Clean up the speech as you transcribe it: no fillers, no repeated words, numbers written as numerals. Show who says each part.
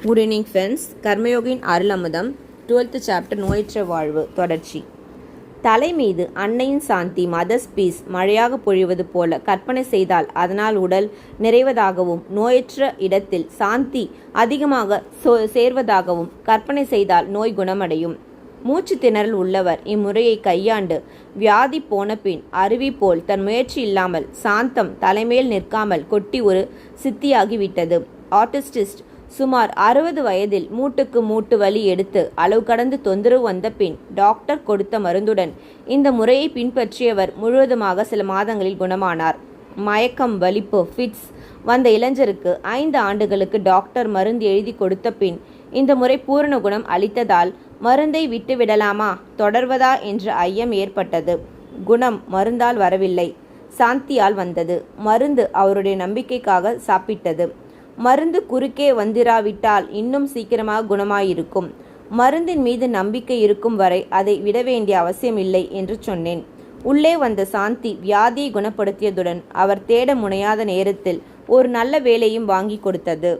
Speaker 1: Good evening friends. கர்மயோகியின் அருள் அமுதம் 12th சாப்டர் நோயற்ற வாழ்வு தொடர்ச்சி. தலை மீது அன்னையின் சாந்தி மதர்ஸ் பீஸ் மழையாக பொழிவது போல கற்பனை செய்தால் அதனால் உடல் நிறைவதாகவும் நோயற்ற இடத்தில் சாந்தி அதிகமாக சேர்வதாகவும் கற்பனை செய்தால் நோய் குணமடையும். மூச்சு திணறல் உள்ளவர் இம்முறையை கையாண்டு வியாதி போன பின் அருவி போல் தன் முயற்சி இல்லாமல் சாந்தம் தலைமேல் நிற்காமல் கொட்டி ஒரு சித்தியாகிவிட்டது. ஆர்டிஸ்டிஸ்ட் சுமார் 60 வயதில் மூட்டுக்கு மூட்டு வலி எடுத்து அளவு கடந்து தொந்தரவு வந்த பின் டாக்டர் கொடுத்த மருந்துடன் இந்த முறையை பின்பற்றியவர் முழுவதுமாக சில மாதங்களில் குணமானார். மயக்கம், வலிப்பு, ஃபிட்ஸ் வந்த இளைஞருக்கு 5 ஆண்டுகளுக்கு டாக்டர் மருந்து எழுதி கொடுத்த பின் இந்த முறை பூரண குணம் அளித்ததால் மருந்தை விட்டு விடலாமா, தொடர்வதா என்ற ஐயம் ஏற்பட்டது. குணம் மருந்தால் வரவில்லை, சாந்தியால் வந்தது. மருந்து அவருடைய நம்பிக்கைக்காக சாப்பிட்டது. மருந்து குறுக்கே வந்திராவிட்டால் இன்னும் சீக்கிரமாக குணமாயிருக்கும். மருந்தின் மீது நம்பிக்கை இருக்கும் வரை அதை விட வேண்டிய அவசியமில்லை என்று சொன்னேன். உள்ளே வந்த சாந்தி வியாதியை குணப்படுத்தியதுடன் அவர் தேட முனையாத நேரத்தில் ஒரு நல்ல வேலையும் வாங்கி கொடுத்தது.